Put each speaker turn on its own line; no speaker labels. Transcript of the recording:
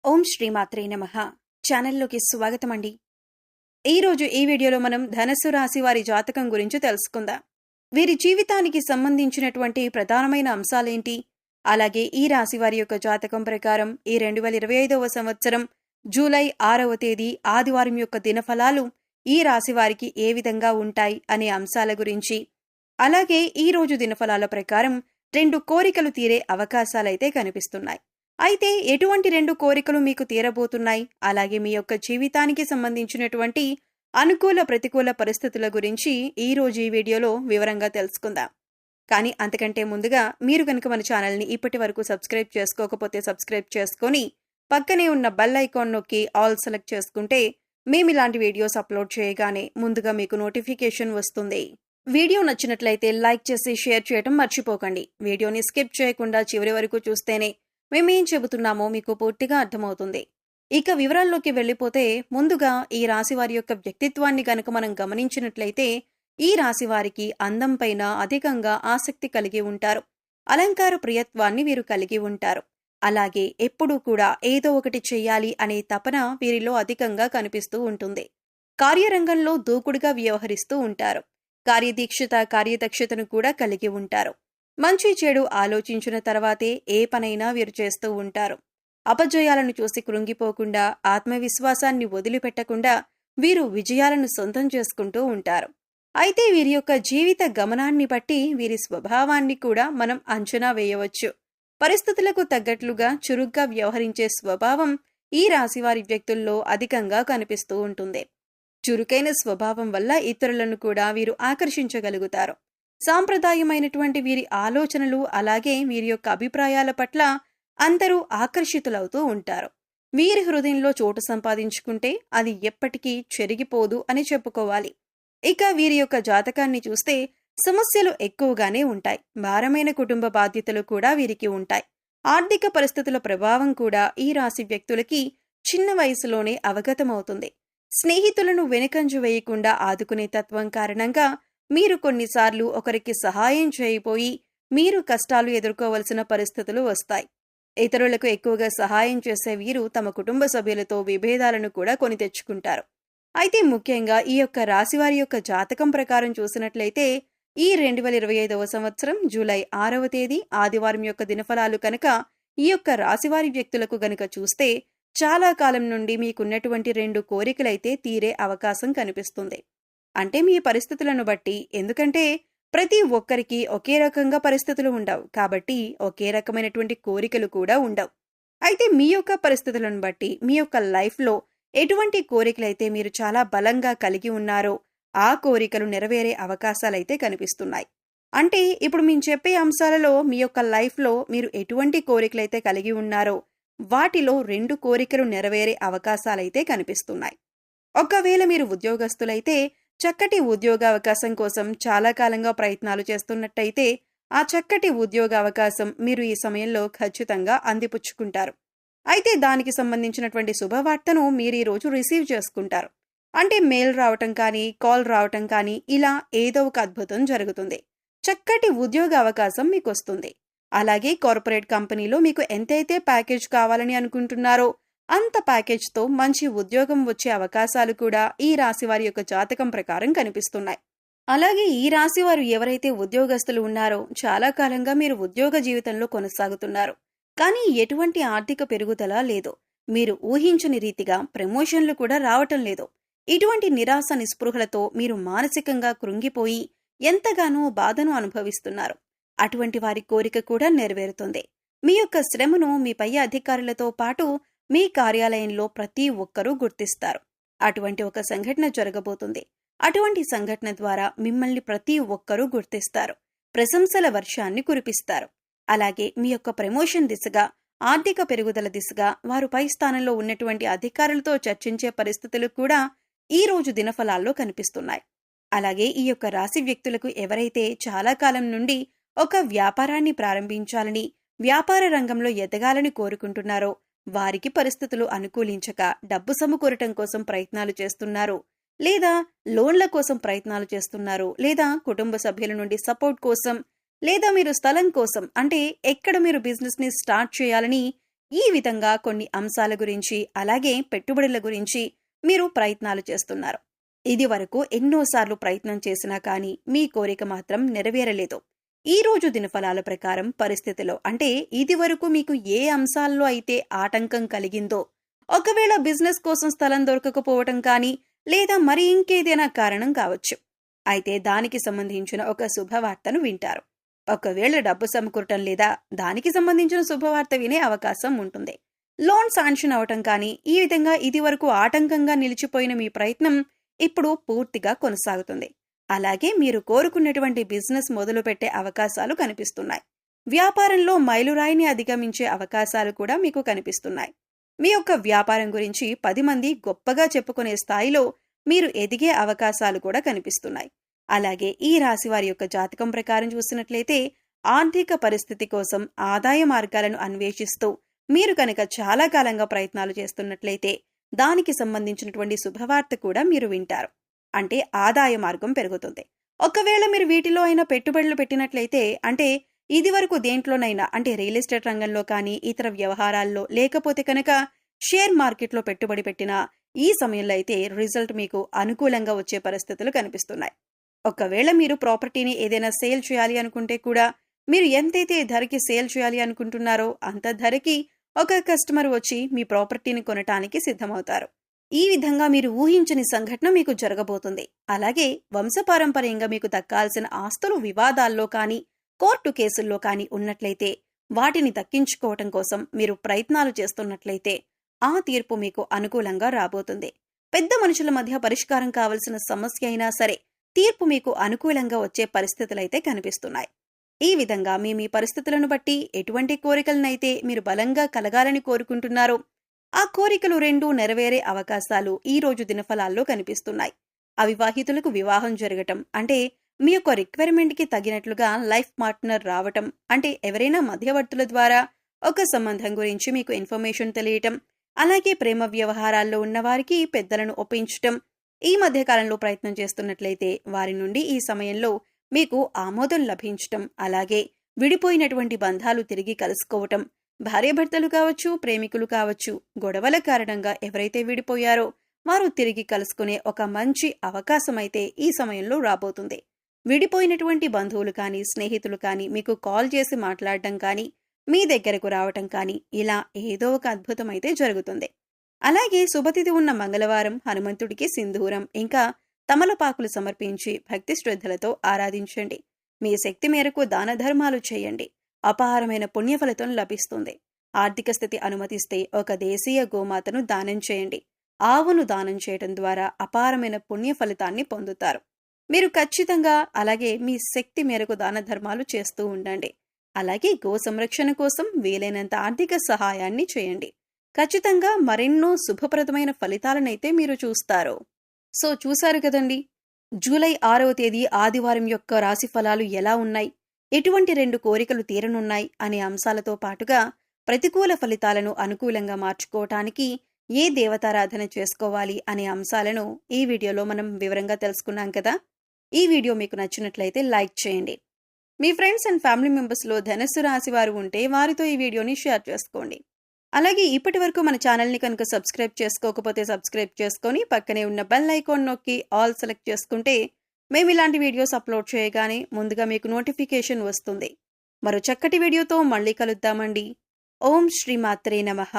ఓం శ్రీమాత్రే నమః. ఛానల్లోకి స్వాగతం అండి. ఈరోజు ఈ వీడియోలో మనం ధనస్సు రాశి వారి జాతకం గురించి తెలుసుకుందాం. వీరి జీవితానికి సంబంధించినటువంటి ప్రధానమైన అంశాలేంటి, అలాగే ఈ రాశి వారి యొక్క జాతకం ప్రకారం ఈ 2025వ సంవత్సరం జూలై 6వ తేదీ ఆదివారం యొక్క దినఫలాలు ఈ రాశి వారికి ఏ విధంగా ఉంటాయి అనే అంశాల గురించి, అలాగే ఈ రోజు దినఫలాల ప్రకారం 2 కోరికలు తీరే అవకాశాలైతే కనిపిస్తున్నాయి. అయితే ఎటువంటి 2 కోరికలు మీకు తీరబోతున్నాయి, అలాగే మీ యొక్క జీవితానికి సంబంధించినటువంటి అనుకూల ప్రతికూల పరిస్థితుల గురించి ఈ రోజు ఈ వీడియోలో వివరంగా తెలుసుకుందాం. కానీ అంతకంటే ముందుగా మీరు కనుక మన ఛానల్ని ఇప్పటి వరకు సబ్స్క్రైబ్ చేసుకోకపోతే సబ్స్క్రైబ్ చేసుకొని పక్కనే ఉన్న బెల్ ఐకాన్ నొక్కి ఆల్ సెలెక్ట్ చేసుకుంటే మేము ఇలాంటి వీడియోస్ అప్లోడ్ చేయగానే ముందుగా మీకు నోటిఫికేషన్ వస్తుంది. వీడియో నచ్చినట్లయితే లైక్ చేసి షేర్ చేయడం మర్చిపోకండి. వీడియోని స్కిప్ చేయకుండా చివరి వరకు చూస్తేనే మేమేం చెబుతున్నామో మీకు పూర్తిగా అర్థమవుతుంది. ఇక వివరాల్లోకి వెళ్ళిపోతే ముందుగా ఈ రాశి వారి యొక్క వ్యక్తిత్వాన్ని గనక మనం గమనించినట్లయితే ఈ రాశి వారికి అందం పైన అధికంగా ఆసక్తి కలిగి ఉంటారు. అలంకార ప్రియత్వాన్ని వీరు కలిగి ఉంటారు. అలాగే ఎప్పుడూ కూడా ఏదో ఒకటి చెయ్యాలి అనే తపన వీరిలో అధికంగా కనిపిస్తూ ఉంటుంది. కార్యరంగంలో దూకుడుగా వ్యవహరిస్తూ ఉంటారు. కార్యదక్షతను కూడా కలిగి ఉంటారు. మంచి చెడు ఆలోచించిన తర్వాతే ఏ పనైనా వీరు చేస్తూ ఉంటారు. అపజయాలను చూసి కృంగిపోకుండా, ఆత్మవిశ్వాసాన్ని వదిలిపెట్టకుండా వీరు విజయాలను సొంతం చేసుకుంటూ ఉంటారు. అయితే వీరి యొక్క జీవిత గమనాన్ని బట్టి వీరి స్వభావాన్ని కూడా మనం అంచనా వేయవచ్చు. పరిస్థితులకు తగ్గట్లుగా చురుగ్గా వ్యవహరించే స్వభావం ఈ రాశివారి వ్యక్తుల్లో అధికంగా కనిపిస్తూ ఉంటుంది. చురుకైన స్వభావం వల్ల ఇతరులను కూడా వీరు ఆకర్షించగలుగుతారు. సాంప్రదాయమైనటువంటి వీరి ఆలోచనలు, అలాగే వీరి యొక్క అభిప్రాయాల పట్ల అందరూ ఆకర్షితులవుతూ ఉంటారు. వీరి హృదయంలో చోటు సంపాదించుకుంటే అది ఎప్పటికీ చెరిగిపోదు అని చెప్పుకోవాలి. ఇక వీరి యొక్క జాతకాన్ని చూస్తే సమస్యలు ఎక్కువగానే ఉంటాయి. భారమైన కుటుంబ బాధ్యతలు కూడా వీరికి ఉంటాయి. ఆర్థిక పరిస్థితుల ప్రభావం కూడా ఈ రాశి వ్యక్తులకి చిన్న వయసులోనే అవగతమవుతుంది. స్నేహితులను వెనుకంజ వేయకుండా ఆదుకునే తత్వం కారణంగా మీరు కొన్నిసార్లు ఒకరికి సహాయం చేయబోయి మీరు కష్టాలు ఎదుర్కోవలసిన పరిస్థితులు వస్తాయి. ఇతరులకు ఎక్కువగా సహాయం చేసే వీరు తమ కుటుంబ సభ్యులతో విభేదాలను కూడా కొని తెచ్చుకుంటారు. అయితే ముఖ్యంగా ఈ యొక్క రాశివారి యొక్క జాతకం ప్రకారం చూసినట్లయితే ఈ 2025వ సంవత్సరం జూలై 6వ తేదీ ఆదివారం యొక్క దినఫలాలు కనుక ఈ యొక్క రాశివారి వ్యక్తులకు గనుక చూస్తే చాలా కాలం నుండి మీకున్నటువంటి 2 కోరికలైతే తీరే అవకాశం కనిపిస్తుంది. అంటే మీ పరిస్థితులను బట్టి, ఎందుకంటే ప్రతి ఒక్కరికి ఒకే రకంగా పరిస్థితులు ఉండవు కాబట్టి ఒకే రకమైనటువంటి కోరికలు కూడా ఉండవు. అయితే మీ యొక్క పరిస్థితులను బట్టి మీ యొక్క లైఫ్లో ఎటువంటి కోరికలైతే మీరు చాలా బలంగా కలిగి ఉన్నారో ఆ కోరికలు నెరవేరే అవకాశాలైతే కనిపిస్తున్నాయి. అంటే ఇప్పుడు మేము చెప్పే అంశాలలో మీ యొక్క లైఫ్లో మీరు ఎటువంటి కోరికలైతే కలిగి ఉన్నారో వాటిలో 2 కోరికలు నెరవేరే అవకాశాలైతే కనిపిస్తున్నాయి. ఒకవేళ మీరు ఉద్యోగస్తులైతే చక్కటి ఉద్యోగ అవకాశం కోసం చాలా కాలంగా ప్రయత్నాలు చేస్తున్నట్టయితే ఆ చక్కటి ఉద్యోగ అవకాశం మీరు ఈ సమయంలో ఖచ్చితంగా అందిపుచ్చుకుంటారు. అయితే దానికి సంబంధించినటువంటి శుభవార్తను మీరు ఈరోజు రిసీవ్ చేసుకుంటారు. అంటే మెయిల్ రావటం కానీ, కాల్ రావటం కానీ, ఇలా ఏదో ఒక అద్భుతం జరుగుతుంది. చక్కటి ఉద్యోగ అవకాశం మీకు వస్తుంది. అలాగే కార్పొరేట్ కంపెనీలో మీకు ఎంతైతే ప్యాకేజ్ కావాలని అనుకుంటున్నారో అంత ప్యాకేజ్తో మంచి ఉద్యోగం వచ్చే అవకాశాలు కూడా ఈ రాశివారి యొక్క జాతకం ప్రకారం కనిపిస్తున్నాయి. అలాగే ఈ రాశివారు ఎవరైతే ఉద్యోగస్తులు ఉన్నారో చాలా కాలంగా మీరు ఉద్యోగ జీవితంలో కొనసాగుతున్నారు. కానీ ఎటువంటి ఆర్థిక పెరుగుదల లేదు. మీరు ఊహించని రీతిగా ప్రమోషన్లు కూడా రావటం లేదు. ఇటువంటి నిరాశ నిస్పృహలతో మీరు మానసికంగా కృంగిపోయి ఎంతగానో బాధను అనుభవిస్తున్నారు. అటువంటి వారి కోరిక కూడా నెరవేరుతుంది. మీ యొక్క శ్రమను మీ పై అధికారులతో పాటు మీ కార్యాలయంలో ప్రతి ఒక్కరూ గుర్తిస్తారు. అటువంటి ఒక సంఘటన జరగబోతుంది. అటువంటి సంఘటన ద్వారా మిమ్మల్ని ప్రతి ఒక్కరూ గుర్తిస్తారు. ప్రశంసల వర్షాన్ని కురిపిస్తారు. అలాగే మీ యొక్క ప్రమోషన్ దిశగా, ఆర్థిక పెరుగుదల దిశగా వారు పై స్థానంలో ఉన్నటువంటి అధికారులతో చర్చించే పరిస్థితులు కూడా ఈ రోజు దినఫలాల్లో కనిపిస్తున్నాయి. అలాగే ఈ యొక్క రాశి వ్యక్తులకు ఎవరైతే చాలా కాలం నుండి ఒక వ్యాపారాన్ని ప్రారంభించాలని, వ్యాపార రంగంలో ఎదగాలని కోరుకుంటున్నారో వారికి పరిస్థితులు అనుకూలించక డబ్బు సమకూరటం కోసం ప్రయత్నాలు చేస్తున్నారు, లేదా లోన్ల కోసం ప్రయత్నాలు చేస్తున్నారు, లేదా కుటుంబ సభ్యుల నుండి సపోర్ట్ కోసం, లేదా మీరు స్థలం కోసం, అంటే ఎక్కడ మీరు బిజినెస్ ని స్టార్ట్ చేయాలని ఈ విధంగా కొన్ని అంశాల గురించి అలాగే పెట్టుబడుల గురించి మీరు ప్రయత్నాలు చేస్తున్నారు. ఇది వరకు ఎన్నోసార్లు ప్రయత్నం చేసినా కానీ మీ కోరిక మాత్రం నెరవేరలేదు. ఈ రోజు దినఫలాల ప్రకారం పరిస్థితిలో అంటే ఇది వరకు మీకు ఏ అంశాల్లో అయితే ఆటంకం కలిగిందో, ఒకవేళ బిజినెస్ కోసం స్థలం దొరకకపోవటం కానీ లేదా మరి ఇంకేదైనా కారణం కావచ్చు, అయితే దానికి సంబంధించిన ఒక శుభవార్తను వింటారు. ఒకవేళ డబ్బు సమకూరటం లేదా దానికి సంబంధించిన శుభవార్త వినే అవకాశం ఉంటుంది. లోన్ శాంక్షన్ అవటం కానీ ఈ విధంగా ఇది వరకు ఆటంకంగా నిలిచిపోయిన మీ ప్రయత్నం ఇప్పుడు పూర్తిగా కొనసాగుతుంది. అలాగే మీరు కోరుకున్నటువంటి బిజినెస్ మొదలుపెట్టే అవకాశాలు కనిపిస్తున్నాయి. వ్యాపారంలో మైలురాయిని అధిగమించే అవకాశాలు కూడా మీకు కనిపిస్తున్నాయి. మీ యొక్క వ్యాపారం గురించి 10 మంది గొప్పగా చెప్పుకునే స్థాయిలో మీరు ఎదిగే అవకాశాలు కూడా కనిపిస్తున్నాయి. అలాగే ఈ రాశి వారి యొక్క జాతకం ప్రకారం చూసినట్లయితే ఆర్థిక పరిస్థితి కోసం ఆదాయ మార్గాలను అన్వేషిస్తూ మీరు కనుక చాలా కాలంగా ప్రయత్నాలు చేస్తున్నట్లయితే దానికి సంబంధించినటువంటి శుభవార్త కూడా మీరు వింటారు. అంటే ఆదాయ మార్గం పెరుగుతుంది. ఒకవేళ మీరు వీటిలో అయినా పెట్టుబడులు పెట్టినట్లయితే, అంటే ఇది వరకు దేంట్లోనైనా అంటే రియల్ ఎస్టేట్ రంగంలో కానీ ఇతర వ్యవహారాల్లో లేకపోతే కనుక షేర్ మార్కెట్లో పెట్టుబడి పెట్టినా ఈ సమయంలో అయితే రిజల్ట్ మీకు అనుకూలంగా వచ్చే పరిస్థితులు కనిపిస్తున్నాయి. ఒకవేళ మీరు ప్రాపర్టీని ఏదైనా సేల్ చేయాలి అనుకుంటే కూడా మీరు ఎంతైతే ధరకి సేల్ చేయాలి అనుకుంటున్నారో అంత ధరకి ఒక కస్టమర్ వచ్చి మీ ప్రాపర్టీని కొనటానికి సిద్ధమవుతారు. ఈ విధంగా మీరు ఊహించని సంఘటన మీకు జరగబోతుంది. అలాగే వంశపారంపర్యంగా మీకు దక్కాల్సిన ఆస్తులు వివాదాల్లో కానీ కోర్టు కేసుల్లో కానీ ఉన్నట్లయితే వాటిని దక్కించుకోవటం కోసం మీరు ప్రయత్నాలు చేస్తున్నట్లయితే ఆ తీర్పు మీకు అనుకూలంగా రాబోతుంది. పెద్ద మనుషుల మధ్య పరిష్కారం కావలసిన సమస్య అయినా సరే తీర్పు మీకు అనుకూలంగా వచ్చే పరిస్థితులైతే కనిపిస్తున్నాయి. ఈ విధంగా మీ పరిస్థితులను బట్టి ఎటువంటి కోరికలనైతే మీరు బలంగా కలగాలని కోరుకుంటున్నారో ఆ కోరికలు 2 నెరవేరే అవకాశాలు ఈ రోజు దినఫలాల్లో కనిపిస్తున్నాయి. అవివాహితులకు వివాహం జరగటం, అంటే మీ యొక్క రిక్వైర్మెంట్కి తగినట్లుగా లైఫ్ పార్ట్నర్ రావటం, అంటే ఎవరైనా మధ్యవర్తుల ద్వారా ఒక సంబంధం గురించి మీకు ఇన్ఫర్మేషన్ తెలియటం, అలాగే ప్రేమ వ్యవహారాల్లో ఉన్నవారికి పెద్దలను ఒప్పించటం, ఈ మధ్యకాలంలో ప్రయత్నం చేస్తున్నట్లయితే వారి నుండి ఈ సమయంలో మీకు ఆమోదం లభించటం, అలాగే విడిపోయినటువంటి బంధాలు తిరిగి కలుసుకోవటం, భార్యాభర్తలు కావచ్చు, ప్రేమికులు కావచ్చు, గొడవల కారణంగా ఎవరైతే విడిపోయారో వారు తిరిగి కలుసుకునే ఒక మంచి అవకాశమైతే ఈ సమయంలో రాబోతుంది. విడిపోయినటువంటి బంధువులు కానీ స్నేహితులు కానీ మీకు కాల్ చేసి మాట్లాడటం కానీ మీ దగ్గరకు రావటం కానీ ఇలా ఏదో ఒక అద్భుతం అయితే జరుగుతుంది. అలాగే శుభతిథి ఉన్న మంగళవారం హనుమంతుడికి సింధూరం ఇంకా తమలపాకులు సమర్పించి భక్తి శ్రద్ధలతో ఆరాధించండి. మీ శక్తి మేరకు దాన ధర్మాలు చేయండి. అపారమైన పుణ్యఫలితం లభిస్తుంది. ఆర్థిక స్థితి అనుమతిస్తే ఒక దేశీయ గోమాతను దానం చేయండి. ఆవును దానం చేయడం ద్వారా అపారమైన పుణ్య ఫలితాన్ని పొందుతారు. మీరు ఖచ్చితంగా అలాగే మీ శక్తి మేరకు దాన ధర్మాలు చేస్తూ ఉండండి. అలాగే గో సంరక్షణ కోసం వీలైనంత ఆర్థిక సహాయాన్ని చేయండి. ఖచ్చితంగా మరెన్నో శుభప్రదమైన ఫలితాలనైతే మీరు చూస్తారు. సో చూశారు కదండి, జూలై 6వ తేదీ ఆదివారం యొక్క రాశి ఫలాలు ఎలా ఉన్నాయి, ఎటువంటి 2 కోరికలు తీరనున్నాయి అనే అంశాలతో పాటుగా ప్రతికూల ఫలితాలను అనుకూలంగా మార్చుకోవటానికి ఏ దేవతారాధన చేసుకోవాలి అనే అంశాలను ఈ వీడియోలో మనం వివరంగా తెలుసుకున్నాం కదా. ఈ వీడియో మీకు నచ్చినట్లయితే లైక్ చేయండి. మీ ఫ్రెండ్స్ అండ్ ఫ్యామిలీ మెంబర్స్లో ధనస్సు రాశి వారు ఉంటే వారితో ఈ వీడియోని షేర్ చేసుకోండి. అలాగే ఇప్పటి వరకు మన ఛానల్ని కనుక సబ్స్క్రైబ్ చేసుకోకపోతే సబ్స్క్రైబ్ చేసుకొని పక్కనే ఉన్న బెల్ ఐకాన్ నొక్కి ఆల్ సెలెక్ట్ చేసుకుంటే మేము ఇలాంటి వీడియోస్ అప్లోడ్ చేయగానే ముందుగా మీకు నోటిఫికేషన్ వస్తుంది. మరో చక్కటి వీడియోతో మళ్ళీ కలుద్దామండి. ఓం శ్రీ మాత్రే నమః.